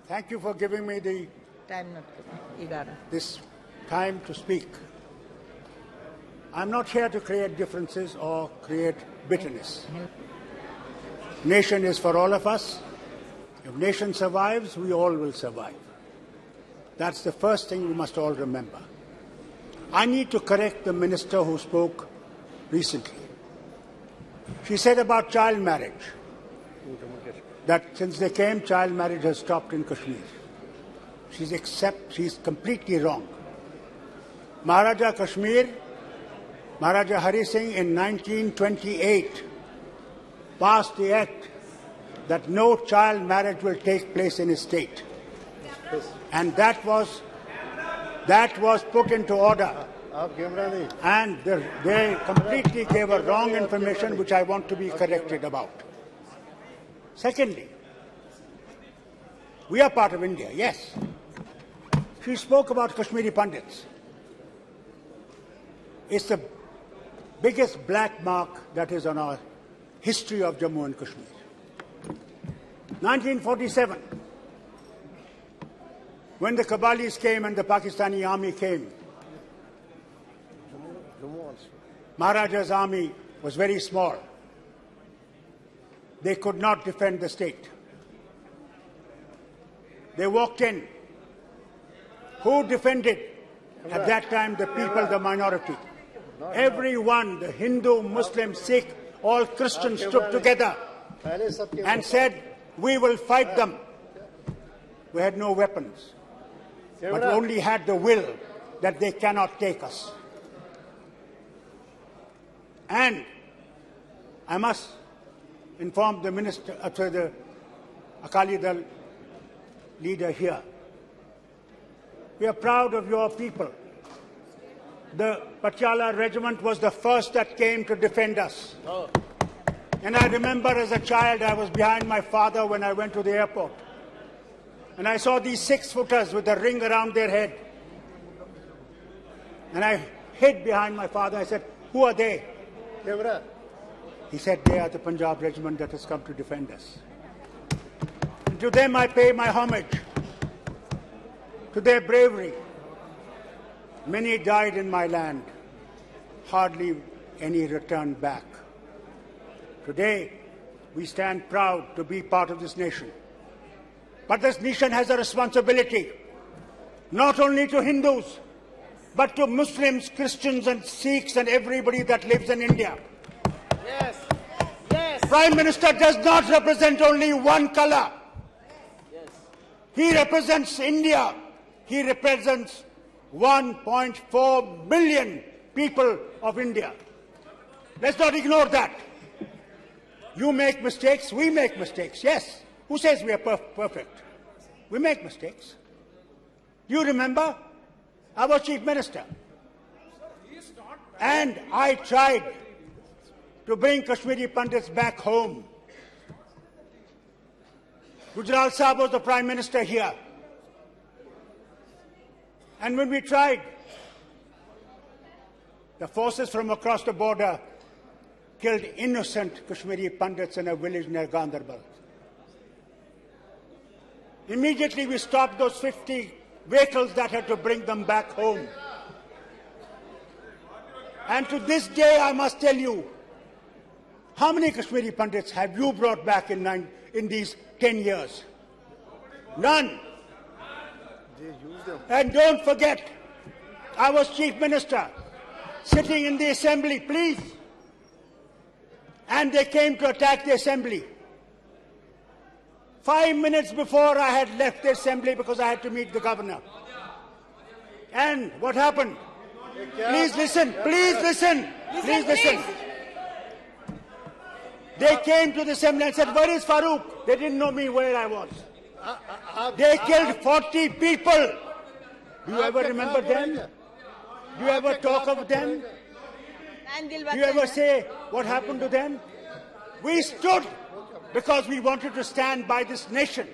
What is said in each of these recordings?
Thank you for giving me this time to speak. I'm not here to create differences or create bitterness. Nation is for all of us. If nation survives, we all will survive. That's the first thing we must all remember. I need to correct the minister who spoke recently. She said about child marriage, that since they came, child marriage has stopped in Kashmir. She's completely wrong. Maharaja Kashmir, Maharaja Hari Singh in 1928 passed the act that no child marriage will take place in his state. And that was put into order. And they completely gave a wrong information, which I want to be corrected about. Secondly, we are part of India, yes. She spoke about Kashmiri Pandits. It's the biggest black mark that is on our history of Jammu and Kashmir. 1947, when the Kabalis came and the Pakistani army came, Maharaja's army was very small. They could not defend the state. They walked in. Who defended at that time the people, the minority? Everyone, the Hindu, Muslim, Sikh, all Christians stood together and said, we will fight them. We had no weapons, but we only had the will that they cannot take us. And I must inform the minister, the Akali Dal leader here. We are proud of your people. The Patiala regiment was the first that came to defend us. And I remember as a child, I was behind my father when I went to the airport. And I saw these 6-footers with a ring around their head. And I hid behind my father. I said, who are they? He said, they are the Punjab regiment that has come to defend us. And to them I pay my homage, to their bravery. Many died in my land, hardly any returned back. Today, we stand proud to be part of this nation. But this nation has a responsibility, not only to Hindus, but to Muslims, Christians and Sikhs and everybody that lives in India. Yes. Yes. Prime Minister does not represent only one color. Yes. He represents India. He represents 1.4 billion people of India. Let's not ignore that. You make mistakes, we make mistakes, yes. Who says we are perfect? We make mistakes. You remember? I was Chief Minister. And I tried to bring Kashmiri Pandits back home. Gujral Sahab was the Prime Minister here. And when we tried, the forces from across the border killed innocent Kashmiri Pandits in a village near Ganderbal. Immediately we stopped those 50 vehicles that had to bring them back home. And to this day, I must tell you, how many Kashmiri Pandits have you brought back in these 10 years? None. And don't forget, I was Chief Minister, sitting in the Assembly, please. And they came to attack the Assembly. 5 minutes before I had left the Assembly because I had to meet the Governor. And what happened? Please listen, please listen, please listen. They came to the Assembly and said, where is Farooq? They didn't know me where I was. They killed 40 people. Do you ever remember them? Do you ever talk of them? Do you ever say what happened to them? We stood because we wanted to stand by this nation.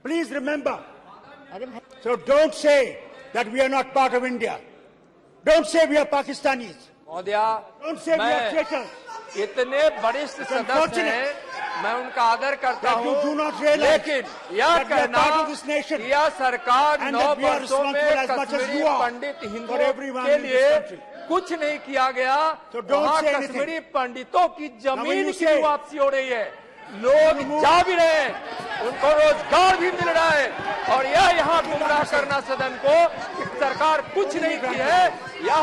Please remember. So don't say that we are not part of India. Don't say we are Pakistanis. Don't say we are traitors. इतने वरिष्ठ सदस्य हैं मैं उनका आदर करता that you हूँ, do not realize लेकिन यह that we are कहना part of this nation कि यह सरकार and 9 that we are वर्षों में responsible as much as Kashmiri you are Pandit for हिंदुओं everyone के in this लिए country. कुछ नहीं किया गया। So don't वहाँ say anything. कश्मीरी पंडितों की Now when जमीन you की say- भी वापसी हो रही है, लोग जा भी रहे हैं, उनको रोजगार भी मिल रहा है, और यह यहाँ गुमराह करना सदन को कि सरकार कुछ नहीं की है, यह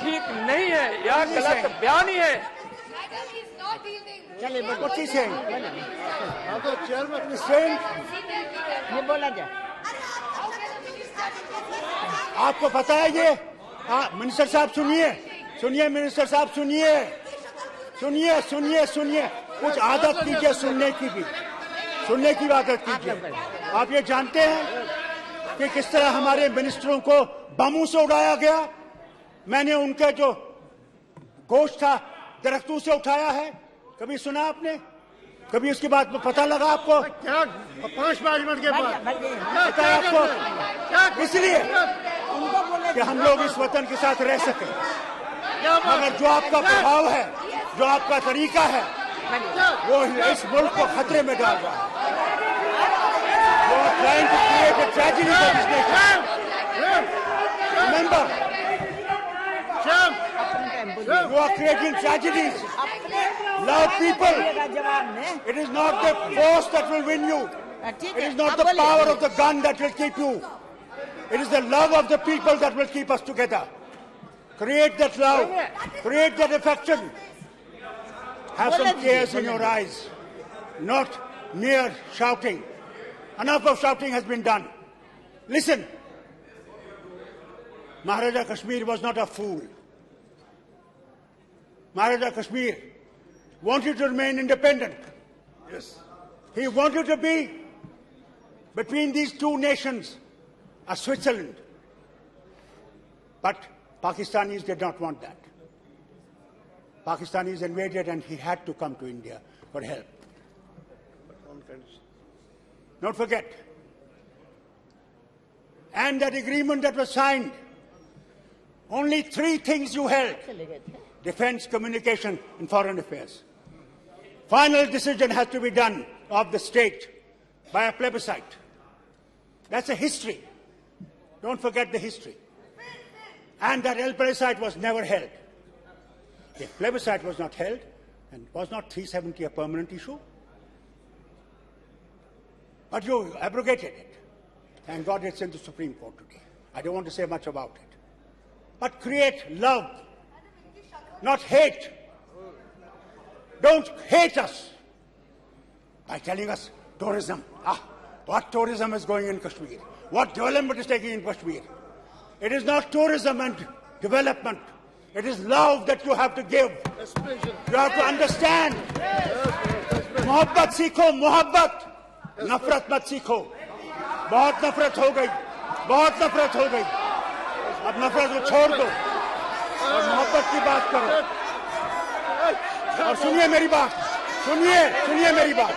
ठीक नहीं है, यह गलत बयानी है। What is saying? He's saying ये बोला जाए। आपको पता है ये मिनिस्टर साहब सुनिए मिनिस्टर साहब सुनिए कुछ आदत कीजिए सुनने की आदत कीजिए। आप ये जानते हैं कि किस तरह हमारे मिनिस्टरों को बमों से उड़ाया गया। मैंने उनका जो गोश्त था दरख्तों से उठाया है, कभी सुना आपने? कभी उसके बाद पता लगा आपको? क्या 5 मिनट के बाद पता है आपको? इसलिए कि हम लोग इस वतन के साथ रह सके, मगर जो आपका प्रभाव है, जो आपका तरीका है, वो इस मुल्क को खतरे में डाल रहा है। You are trying to create a tragedy for this nation. Remember, you are creating tragedies. Love people. It is not the force that will win you. It is not the power of the gun that will keep you. It is the love of the people that will keep us together. Create that love. Create that affection. Have some tears in your eyes. Not mere shouting. Enough of shouting has been done. Listen. Maharaja Kashmir was not a fool. Maharaja Kashmir wanted to remain independent. Yes. He wanted to be between these two nations, a Switzerland. But Pakistanis did not want that. Pakistanis invaded and he had to come to India for help. Don't forget. And that agreement that was signed, only 3 things you held: defense, communication, and foreign affairs. Final decision has to be done of the state by a plebiscite. That's a history. Don't forget the history. And that plebiscite was never held. The plebiscite was not held, and was not 370 a permanent issue? But you abrogated it. Thank God it's in the Supreme Court today. I don't want to say much about it. But create love, not hate. Don't hate us by telling us tourism. What tourism is going in Kashmir? What development is taking in Kashmir? It is not tourism and development. It is love that you have to give. You have to understand. Mohabbat seekho, mohabbat. Nafrat mat seekho. बहुत नफरत हो गई, बहुत नफरत हो गई। अब नफरत को छोड़ दो और मोहब्बत की बात करो। और सुनिए मेरी बात, सुनिए मेरी बात।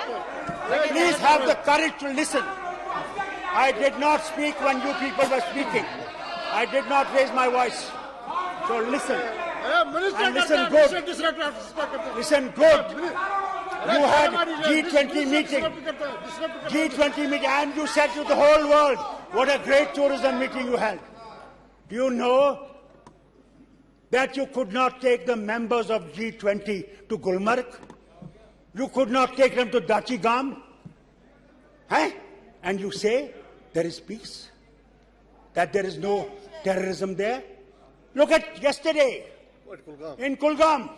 Please have the courage to listen. I did not speak when you people were speaking. I did not raise my voice. So listen. And listen good. Listen good. You had G20 meeting, and you said to the whole world, what a great tourism meeting you held. Do you know that you could not take the members of G20 to Gulmarg? You could not take them to Dachigam? And you say there is peace? That there is no terrorism there? Look at yesterday in Kulgam.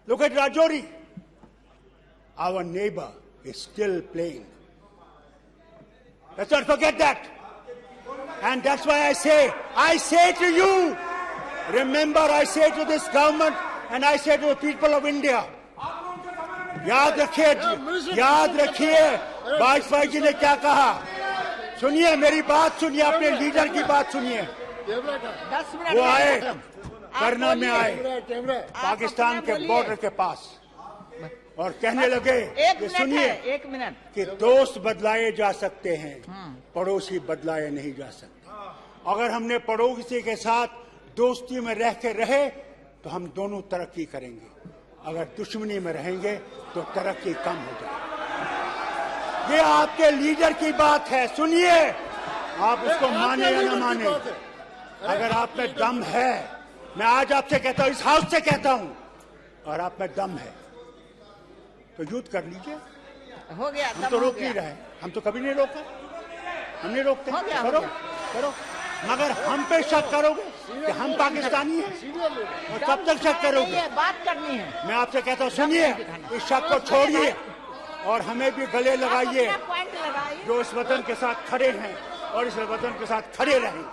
Look at Rajouri. Our neighbor is still playing. Let's not forget that. And that's why I say to you, remember, I say to this government and I say to the people of India, याद रखिए वाजपेयी जी ने क्या कहा। सुनिए मेरी बात, सुनिए अपने लीडर की बात सुनिए। वो आए, करना में आए पाकिस्तान के बॉर्डर के पास और कहने लगे कि सुनिए कि दोस्त बदलाए जा सकते हैं, पड़ोसी बदलाए नहीं जा सकते। अगर हमने पड़ोसी के साथ दोस्ती में रह के रहे तो हम दोनों तरक्की करेंगे, अगर दुश्मनी में रहेंगे तो तरक्की कम हो जाएगी। ये आपके लीडर की बात है, सुनिए। आप उसको माने या न माने, अगर आप में दम है, मैं आज आपसे कहता हूं, इस हाउस से कहता हूं, और आप में दम है तो युद्ध कर लीजिए। हो गया, हम तो रोक नहीं रहे, हम तो कभी नहीं रोका, हम नहीं रोकते। करो करो, मगर हम पे शक करोगे कि हम पाकिस्तानी हैं, और कब तक शक करोगे? बात करनी है। मैं आपसे कहता हूँ, सुनिए, इस शक को छोड़िए और हमें भी गले लगाइए, जो इस वतन के साथ खड़े हैं और इस वतन के साथ खड़े रहेंगे।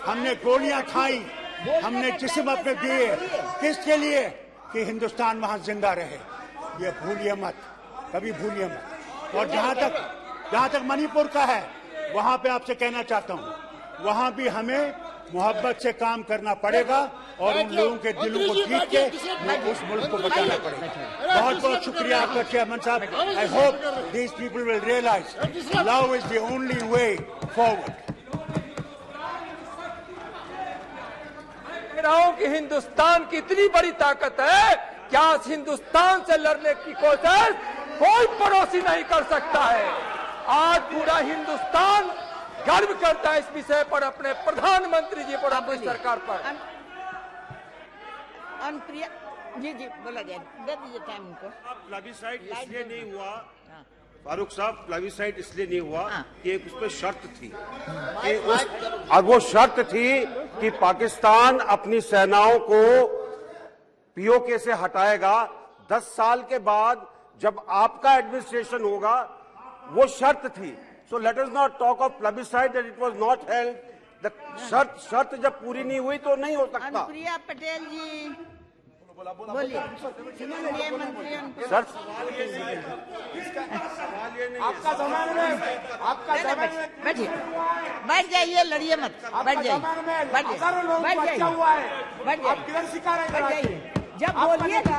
हमने गोलियां खाई, हमने जिस्म अपने दिए, किसके लिए? कि हिंदुस्तान वहां जिंदा रहे। ये भूलिए मत, कभी भूलिए मत। और जहां तक मणिपुर का है, वहां पे आपसे कहना चाहता हूं, वहां भी हमें मोहब्बत से काम करना पड़ेगा और उन लोगों के दिलों को जीत के उस मुल्क को बचाना पड़ेगा। बहुत बहुत शुक्रिया आपका चेयरमैन साहब। I hope these people will realise love is the only way forward. कह रहा हूं कि हिंदुस्तान की इतनी बड़ी ताकत है, क्या इस हिंदुस्तान से लड़ने की कोशिश कोई पड़ोसी नहीं कर सकता है। आज पूरा हिंदुस्तान गर्व करता है इस विषय पर, अपने प्रधानमंत्री जी पर, अपनी सरकार पर। अनुप्रिया जी बोला जाए, दे दीजिए टाइम उनको। प्लेबिसाइड इसलिए नहीं हुआ फारूक साहब, प्लेबिसाइड इसलिए नहीं हुआ कि एक उस पर शर्त थी और वो शर्त थी कि पाकिस्तान अपनी सेनाओं को पीओके से हटाएगा 10 साल के बाद, जब आपका एडमिनिस्ट्रेशन होगा। वो शर्त थी। So let us not talk of plebiscite that it was not held. The शर्त जब पूरी नहीं हुई तो नहीं हो सकता। अनुप्रिया पटेल जी बोलिए। सर, बैठिए, बैठ जाइए, लड़िए मत, बैठ जाइए, बैठ जाइए, बैठ जाइए, बैठ जाइए, जब बोलिएगा